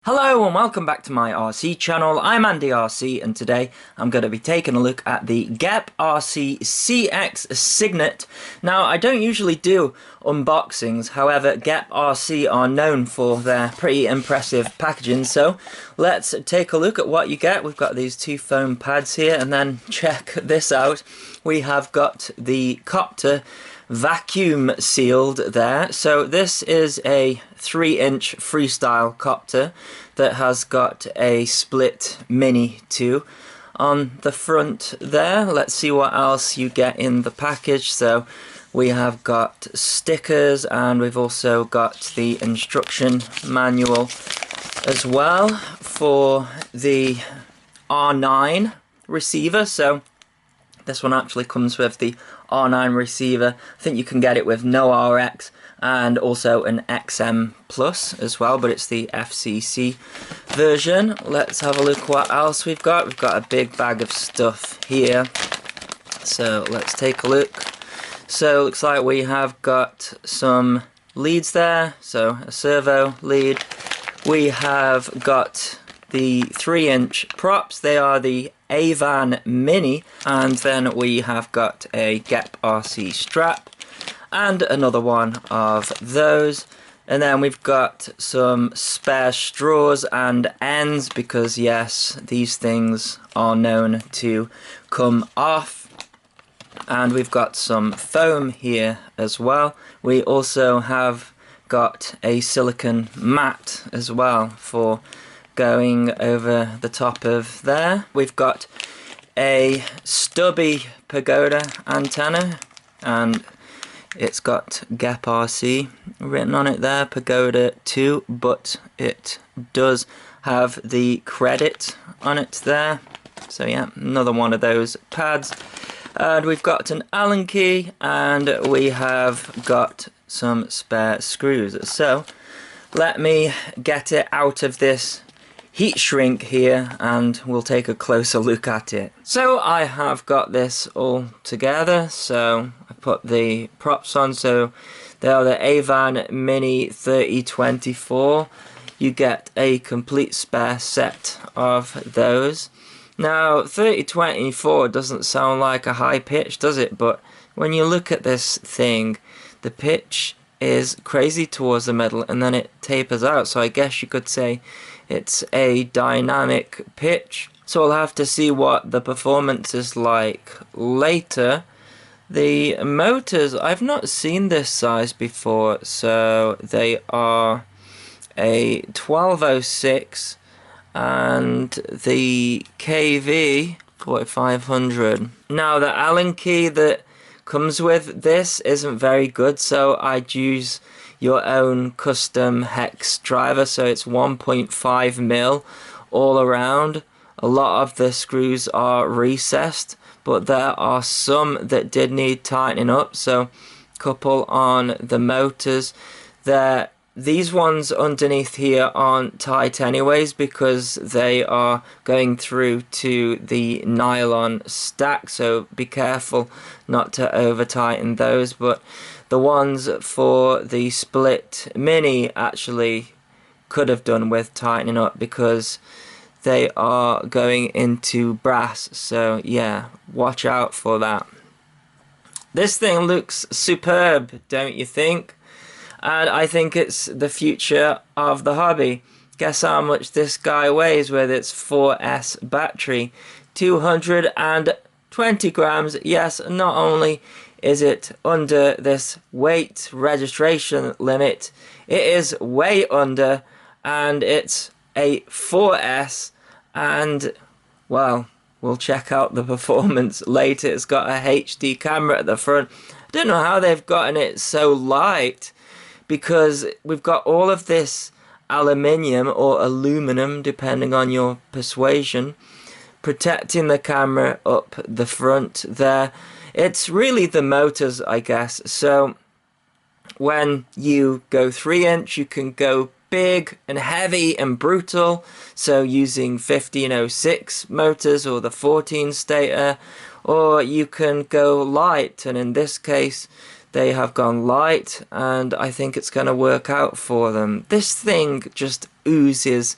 Hello and welcome back to my RC channel. I'm Andy RC and today I'm going to be taking a look at the Geprc GEP-CX Cygnet. Now I don't usually do unboxings, however Geprc are known for their pretty impressive packaging, so let's take a look at what you get. We've got these two foam pads here and then check this out. We have got the Copter vacuum sealed there. So this is a 3-inch Freestyle copter that has got a split mini too on the front there. Let's see what else you get in the package. So we have got stickers and we've also got the instruction manual as well for the R9 receiver. So this one actually comes with the R9 receiver. I think you can get it with no RX and also an XM Plus as well, but it's the FCC version. Let's have a look what else we've got. We've got a big bag of stuff here. So let's take a look. So it looks like we have got some leads there. So a servo lead. We have got the 3-inch props. They are the Avan Mini, and then we have got a Geprc strap and another one of those, and then we've got some spare straws and ends because yes, these things are known to come off, and we've got some foam here as well. We also have got a silicone mat as well for going over the top of there. We've got a stubby pagoda antenna and it's got Geprc written on it there, pagoda 2, but it does have the credit on it there. So yeah, another one of those pads. And we've got an Allen key and we have got some spare screws. So let me get it out of this heat shrink here and we'll take a closer look at it. So I have got this all together. So I put the props on. So they are the Avan Mini 3024. You get a complete spare set of those. Now 3024 doesn't sound like a high pitch, does it? But when you look at this thing, the pitch is crazy towards the middle and then it tapers out. So I guess you could say it's a dynamic pitch. So we'll have to see what the performance is like later. The motors, I've not seen this size before, so they are a 1206 and the KV 4500. Now the Allen key that comes with this isn't very good, so I'd use your own custom hex driver. So it's 1.5 mil all around. A lot of the screws are recessed, but there are some that did need tightening up. So couple on the motors there. These ones underneath here aren't tight anyways because they are going through to the nylon stack, so be careful not to over tighten those. But the ones for the split mini actually could have done with tightening up because they are going into brass, so yeah, watch out for that. This thing looks superb, don't you think? And I think it's the future of the hobby. Guess how much this guy weighs with its 4S battery? 220 grams. Yes, not only is it under this weight registration limit, it is way under, and it's a 4S, and well, we'll check out the performance later. It's got a HD camera at the front. I don't know how they've gotten it so light, because we've got all of this aluminium or aluminum depending on your persuasion protecting the camera up the front there. It's really the motors, I guess. So when you go 3-inch you can go big and heavy and brutal, so using 1506 motors or the 14 stator, or you can go light, and in this case they have gone light, and I think it's going to work out for them. This thing just oozes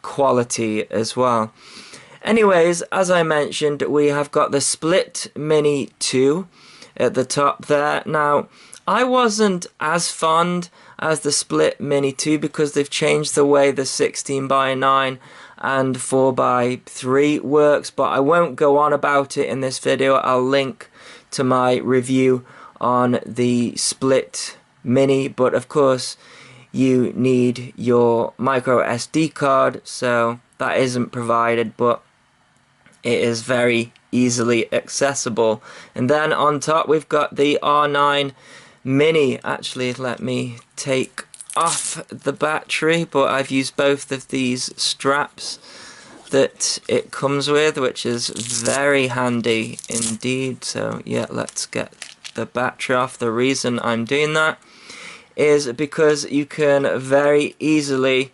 quality as well. Anyways, as I mentioned, we have got the Split Mini 2 at the top there. Now, I wasn't as fond as the Split Mini 2 because they've changed the way the 16:9 and 4:3 works, but I won't go on about it in this video. I'll link to my review on the Split Mini, but of course you need your micro SD card, so that isn't provided, but it is very easily accessible. And then on top we've got the R9 Mini. Actually, let me take off the battery, but I've used both of these straps that it comes with, which is very handy indeed. So yeah, let's get the battery off. The reason I'm doing that is because you can very easily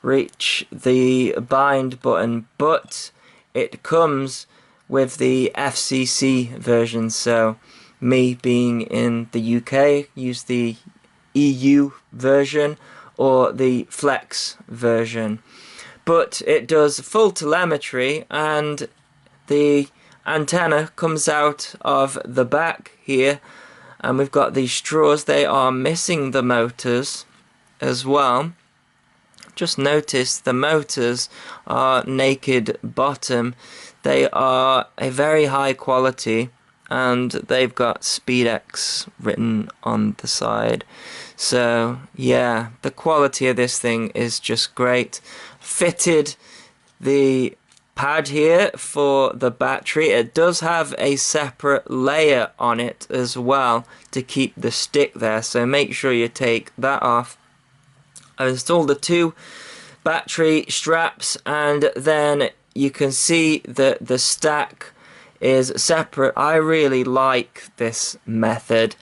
reach the bind button, but it comes with the FCC version, so me being in the UK, use the EU version or the Flex version. But it does full telemetry, and the antenna comes out of the back here, and we've got these straws. They are missing the motors as well. Just notice the motors are naked bottom. They are a very high quality, and they've got SpeedX written on the side. So yeah, the quality of this thing is just great. Fitted the pad here for the battery. It does have a separate layer on it as well to keep the stick there, so make sure you take that off. I've installed the 2 battery straps, and then you can see that the stack is separate. I really like this method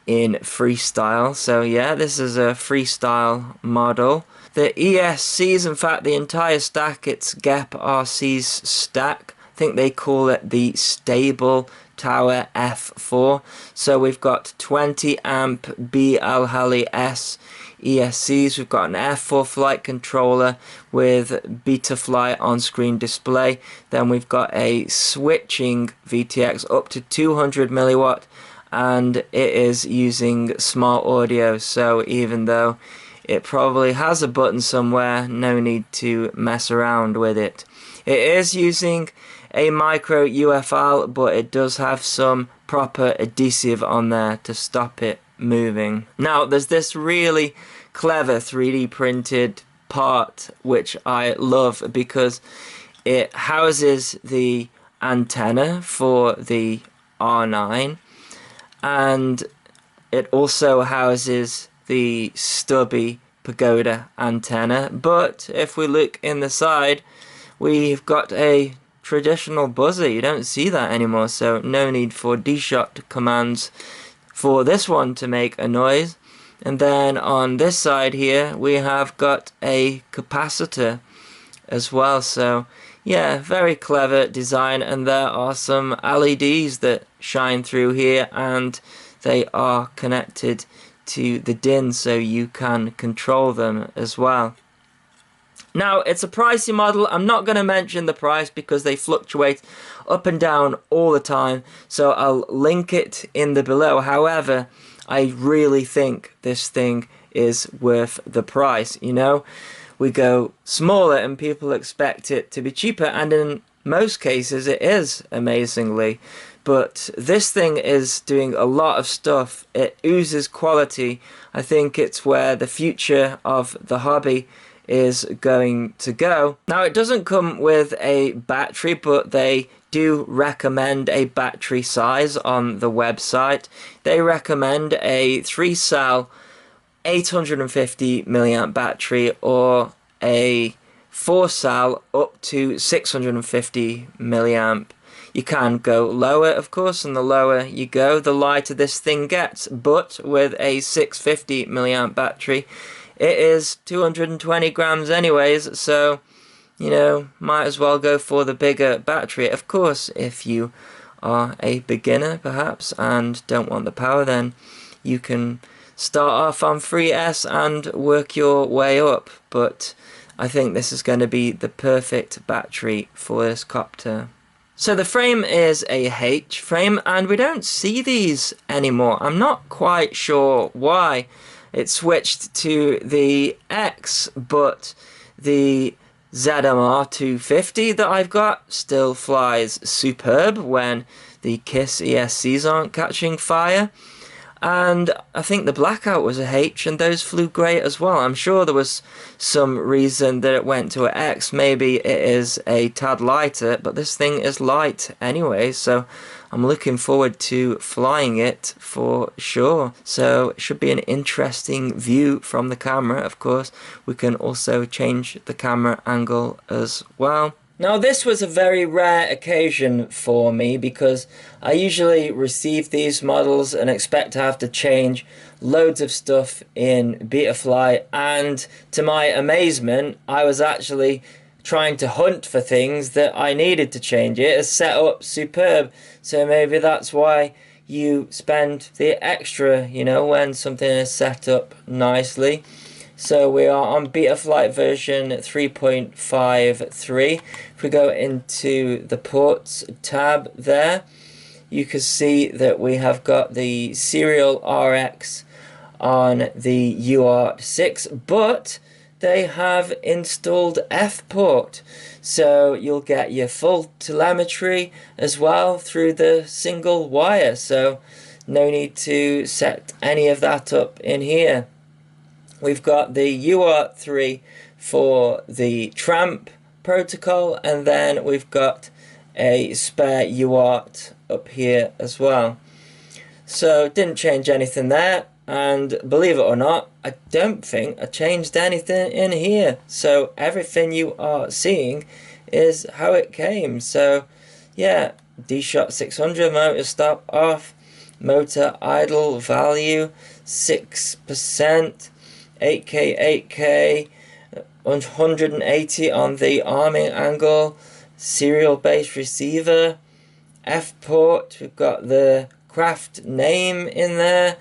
in Freestyle. So yeah, this is a Freestyle model. The ESCs, in fact the entire stack, it's Geprc's stack. I think they call it the Stable Tower F4. So we've got 20 amp BL Heli S ESCs. We've got an F4 flight controller with Betaflight on-screen display. Then we've got a switching VTX up to 200 milliwatt, and it is using smart audio. So even though it probably has a button somewhere, no need to mess around with it. It is using a micro UFL, but it does have some proper adhesive on there to stop it moving. Now there's this really clever 3D printed part which I love, because it houses the antenna for the R9, and it also houses the stubby pagoda antenna. But if we look in the side, we've got a traditional buzzer. You don't see that anymore, so no need for D-shot commands for this one to make a noise. And then on this side here we have got a capacitor as well. So yeah, very clever design, and there are some LEDs that shine through here, and they are connected to the DIN so you can control them as well. Now, it's a pricey model. I'm not going to mention the price because they fluctuate up and down all the time, so I'll link it in the below. However, I really think this thing is worth the price. You know, we go smaller and people expect it to be cheaper, and in most cases it is, amazingly. But this thing is doing a lot of stuff. It oozes quality. I think it's where the future of the hobby is going to go. Now, it doesn't come with a battery, but they do recommend a battery size on the website. They recommend a 3-cell 850 milliamp battery, or a 4-cell up to 650 milliamp. You can go lower, of course, and the lower you go, the lighter this thing gets. But with a 650 milliamp battery, it is 220 grams anyways, so, you know, might as well go for the bigger battery. Of course, if you are a beginner, perhaps, and don't want the power, then you can start off on 3S and work your way up, but I think this is going to be the perfect battery for this copter. So the frame is a H frame, and we don't see these anymore. I'm not quite sure why. It switched to the X, but the ZMR 250 that I've got still flies superb when the KISS ESCs aren't catching fire. And I think the Blackout was a H, and those flew great as well. I'm sure there was some reason that it went to an X. Maybe it is a tad lighter, but this thing is light anyway, so I'm looking forward to flying it for sure. So it should be an interesting view from the camera. Of course, we can also change the camera angle as well. Now this was a very rare occasion for me, because I usually receive these models and expect to have to change loads of stuff in Betaflight, and to my amazement I was actually trying to hunt for things that I needed to change. It is set up superb, so maybe that's why you spend the extra, you know, when something is set up nicely. So we are on Betaflight version 3.53. If we go into the ports tab there, you can see that we have got the serial RX on the UART6, but they have installed F port. So you'll get your full telemetry as well through the single wire. So no need to set any of that up in here. We've got the UART3 for the tramp protocol, and then we've got a spare UART up here as well. So didn't change anything there, and believe it or not, I don't think I changed anything in here. So everything you are seeing is how it came. So yeah, D-Shot 600 motor stop off, motor idle value 6%. 8K, 8K, 180 on the arming angle, serial base receiver, F port, we've got the craft name in there.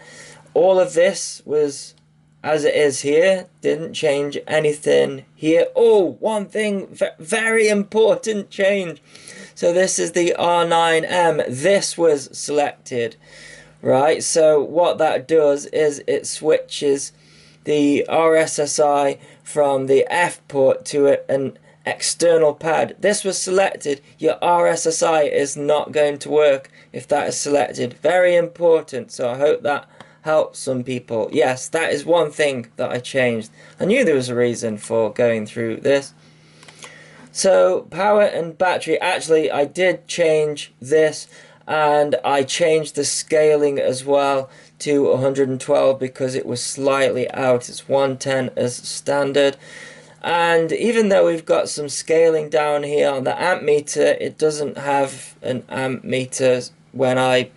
All of this was as it is here, didn't change anything here. Oh, one thing, very important change. So this is the R9M, this was selected, right? So what that does is it switches the RSSI from the F port to an external pad. This was selected. Your RSSI is not going to work if that is selected. Very important. So I hope that helps some people. Yes, that is one thing that I changed. I knew there was a reason for going through this. So power and battery, actually I did change this, and I changed the scaling as well to 112 because it was slightly out. It's 110 as standard. And even though we've got some scaling down here on the amp meter, it doesn't have an amp meter. When I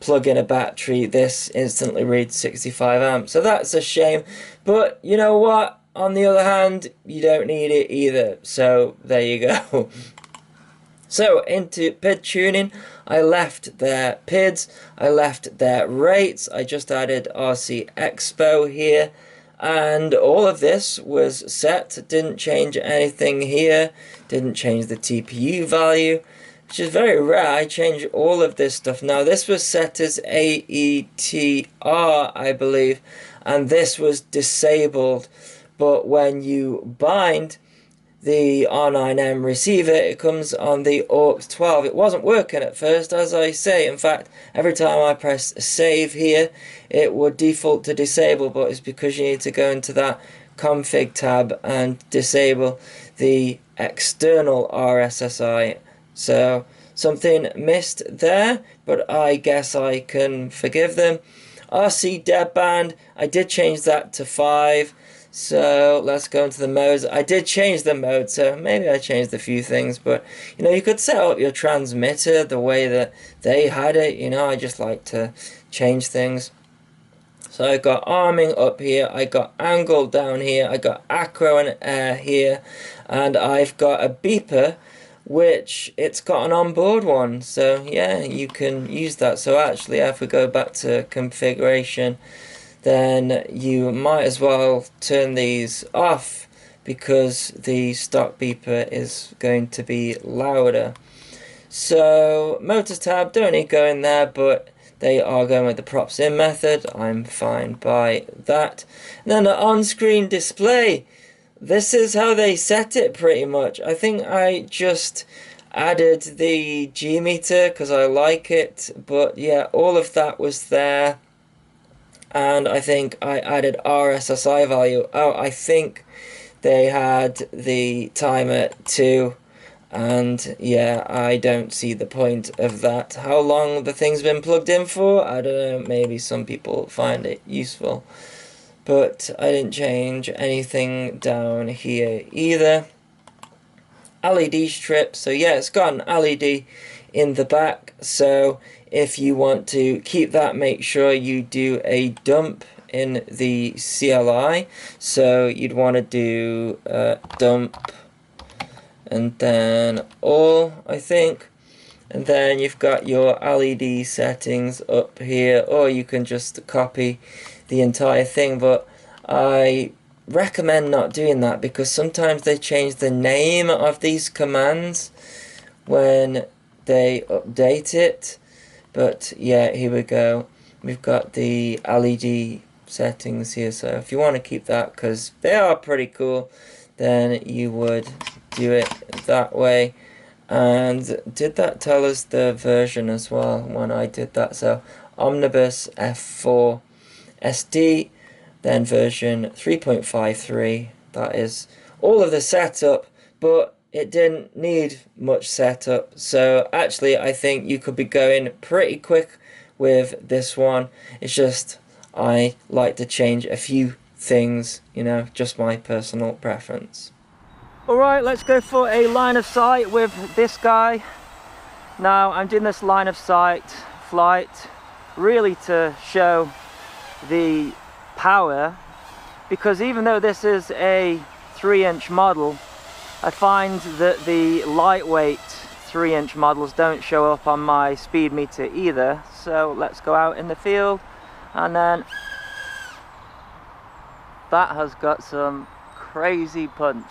plug in a battery, this instantly reads 65 amps. So that's a shame. But you know what? On the other hand, you don't need it either. So there you go. So into PID tuning, I left their PIDs, I left their rates, I just added RC Expo here, and all of this was set. Didn't change anything here, didn't change the TPU value, which is very rare. I changed all of this stuff. Now this was set as AETR, I believe, and this was disabled, but when you bind the R9M receiver, it comes on the AUX 12. It wasn't working at first, as I say. In fact, every time I press save here, it would default to disable, but it's because you need to go into that config tab and disable the external RSSI. So something missed there, but I guess I can forgive them. RC deadband, I did change that to 5. So let's go into the modes. I did change the mode, so maybe I changed a few things, but you know, you could set up your transmitter the way that they had it. You know, I just like to change things. So I got arming up here, I got angle down here, I got acro and air here, and I've got a beeper which it's got an onboard one, so yeah, you can use that. So actually, if we go back to configuration, then you might as well turn these off because the stock beeper is going to be louder. So motor tab, don't need to go in there, but they are going with the props in method. I'm fine by that. And then the on-screen display, this is how they set it pretty much. I think I just added the G meter because I like it, but yeah, all of that was there. And I think I added RSSI value. Oh, I think they had the timer too. And yeah, I don't see the point of that. How long the thing's been plugged in for, I don't know. Maybe some people find it useful. But I didn't change anything down here either. LED strip. So yeah, it's got an LED in the back. So if you want to keep that, make sure you do a dump in the CLI. So you'd want to do dump and then all, I think. And then you've got your LED settings up here, or you can just copy the entire thing, but I recommend not doing that because sometimes they change the name of these commands when they update it. But yeah, here we go. We've got the LED settings here, so if you want to keep that because they are pretty cool, then you would do it that way. And did that tell us the version as well when I did that? So Omnibus F4 SD, then version 3.53. That is all of the setup, but it didn't need much setup. So actually I think you could be going pretty quick with this one. It's just I like to change a few things, you know, just my personal preference. Alright, let's go for a line of sight with this guy. Now I'm doing this line of sight flight really to show the power, because even though this is a 3-inch model, I find that the lightweight 3-inch models don't show up on my speed meter either. So let's go out in the field, and then that has got some crazy punch.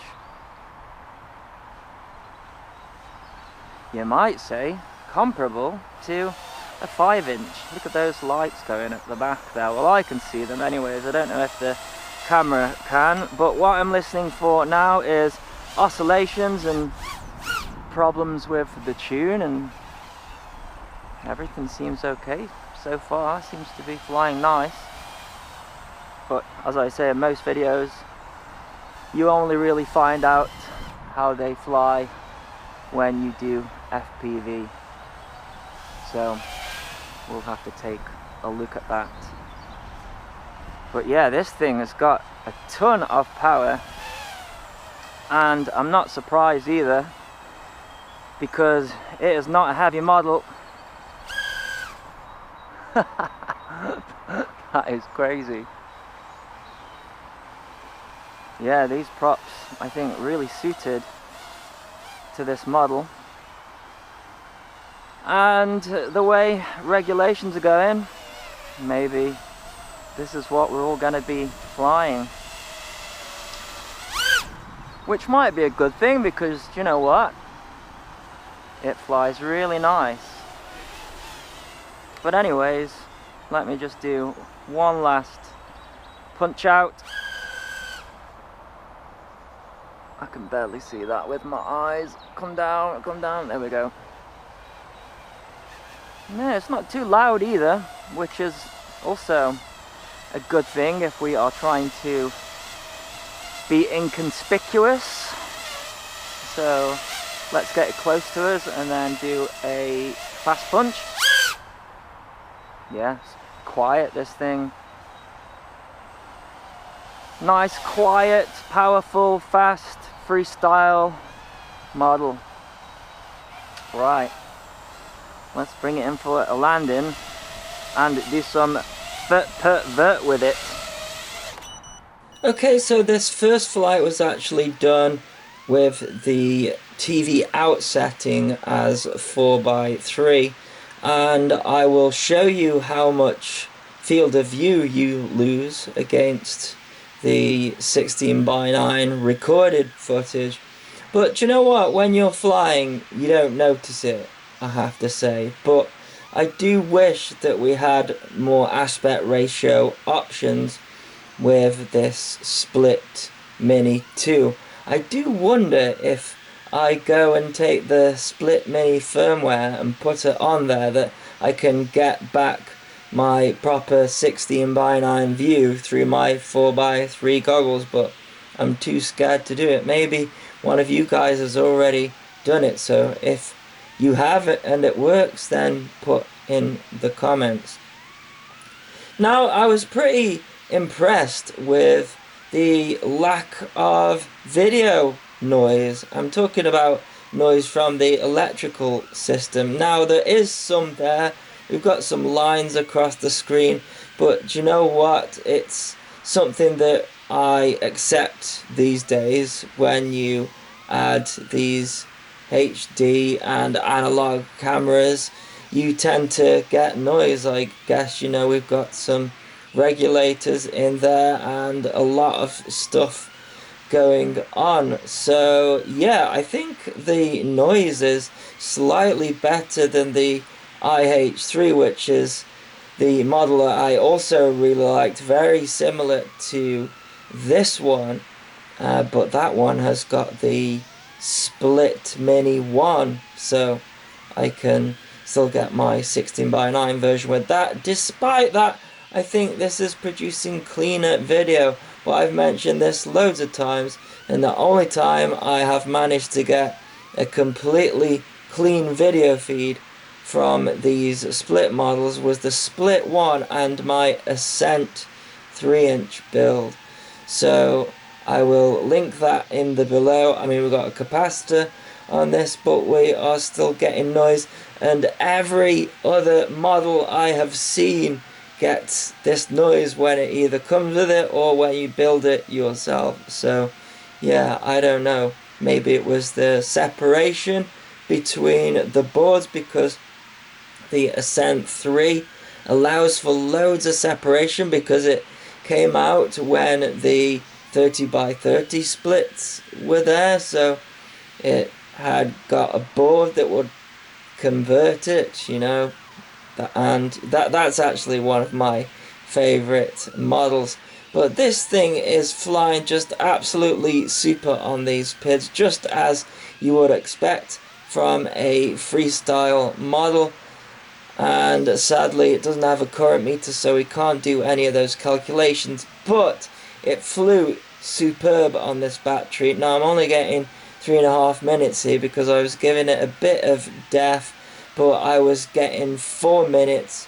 You might say comparable to a 5-inch. Look at those lights going at the back there. Well, I can see them anyways. I don't know if the camera can, but what I'm listening for now is oscillations and problems with the tune, and everything seems okay so far. Seems to be flying nice. But as I say in most videos, you only really find out how they fly when you do FPV. So we'll have to take a look at that. But yeah, this thing has got a ton of power, and I'm not surprised either because it is not a heavy model. That is crazy. Yeah, these props I think really suited to this model, and the way regulations are going, maybe this is what we're all going to be flying, which might be a good thing because you know what, it flies really nice. But anyways, let me just do one last punch out. I can barely see that with my eyes. Come down, there we go. No, it's not too loud either, which is also a good thing if we are trying to be inconspicuous. So let's get it close to us and then do a fast punch. Yeah, it's quiet, this thing. Nice, quiet, powerful, fast, freestyle model. Right, let's bring it in for a landing and do some vert with it. Okay, so this first flight was actually done with the TV out setting as 4:3, and I will show you how much field of view you lose against the 16:9 recorded footage. But you know what, when you're flying you don't notice it, I have to say. But I do wish that we had more aspect ratio options with this Split Mini 2. I do wonder if I go and take the Split Mini firmware and put it on there, that I can get back my proper 16:9 view through my 4:3 goggles, but I'm too scared to do it. Maybe one of you guys has already done it, so if you have it and it works, then put in the comments. Now, I was pretty impressed with the lack of video noise. I'm talking about noise from the electrical system. Now, there is some there. We've got some lines across the screen, but you know what? It's something that I accept these days. When you add these HD and analog cameras, you tend to get noise. I guess, you know, we've got some regulators in there and a lot of stuff going on. So yeah, I think the noise is slightly better than the IH3, which is the model that I also really liked, very similar to this one, but that one has got the Split Mini 1, so I can still get my 16:9 version with that. Despite that, I think this is producing cleaner video, but I've mentioned this loads of times, and the only time I have managed to get a completely clean video feed from these Split models was the Split 1 and my Ascent 3-inch build. So I will link that in the below. I mean, we've got a capacitor on this, but we are still getting noise, and every other model I have seen gets this noise when it either comes with it or when you build it yourself. So yeah, I don't know, maybe it was the separation between the boards, because the Ascent 3 allows for loads of separation because it came out when the 30x30 splits were there, so it had got a board that would convert it, you know, and that's actually one of my favorite models. But this thing is flying just absolutely super on these PIDs, just as you would expect from a Freestyle model. And sadly it doesn't have a current meter, so we can't do any of those calculations, but it flew superb on this battery. Now I'm only getting 3.5 minutes here because I was giving it a bit of def, but I was getting 4 minutes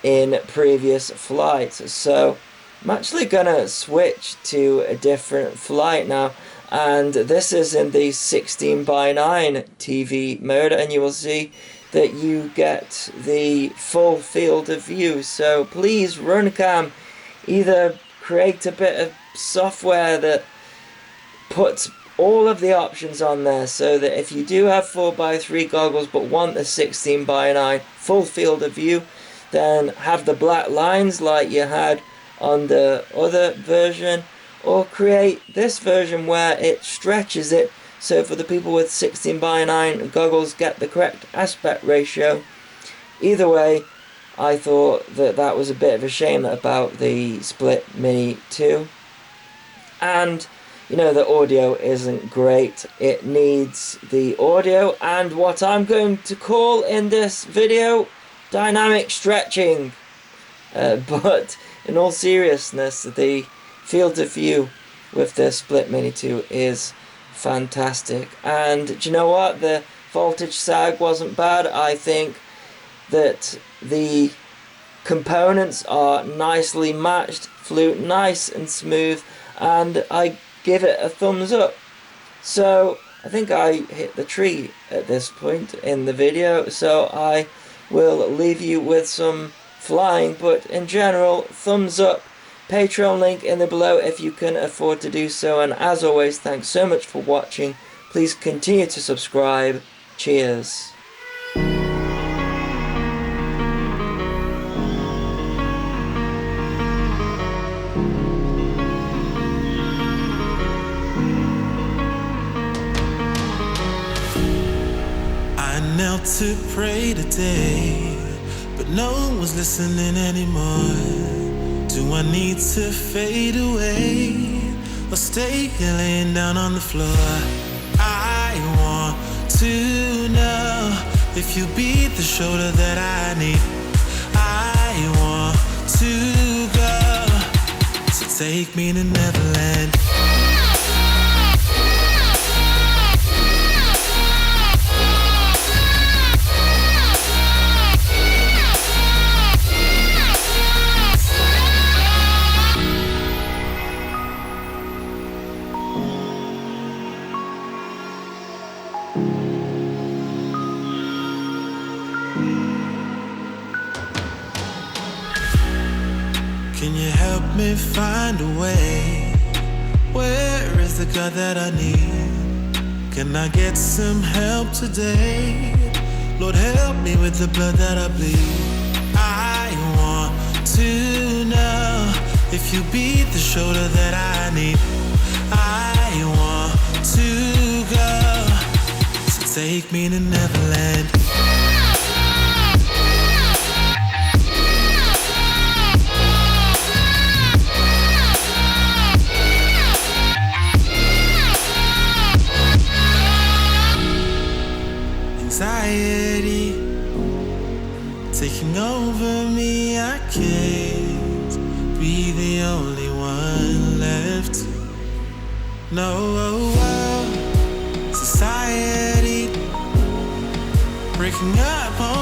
in previous flights. So I'm actually gonna switch to a different flight now, and this is in the 16:9 TV mode, and you will see that you get the full field of view. So please, Runcam, either create a bit of software that puts all of the options on there, so that if you do have 4:3 goggles but want the 16:9 full field of view, then have the black lines like you had on the other version, or create this version where it stretches it, so for the people with 16:9 goggles get the correct aspect ratio. Either way, I thought that that was a bit of a shame about the Split Mini 2. And you know, the audio isn't great. It needs the audio and what I'm going to call in this video dynamic stretching. But in all seriousness, the field of view with the Split Mini 2 is fantastic. And do you know what? The voltage sag wasn't bad. I think that the components are nicely matched, flew nice and smooth, and I give it a thumbs up. So I think I hit the tree at this point in the video, so I will leave you with some flying, but in general, thumbs up Patreon link in the below if you can afford to do so, and as always, thanks so much for watching. Please continue to subscribe. Cheers. I knelt to pray today, but no one was listening anymore. Do I need to fade away or stay here laying down on the floor? I want to know if you be the shoulder that I need. I want to go, so take me to Neverland. Can you help me find a way? Where is the God that I need? Can I get some help today? Lord, help me with the blood that I bleed. I want to know if you be the shoulder that I need. I want to go, so take me to Neverland. Anxiety taking over me, I can't be the only one left. No, society breaking up on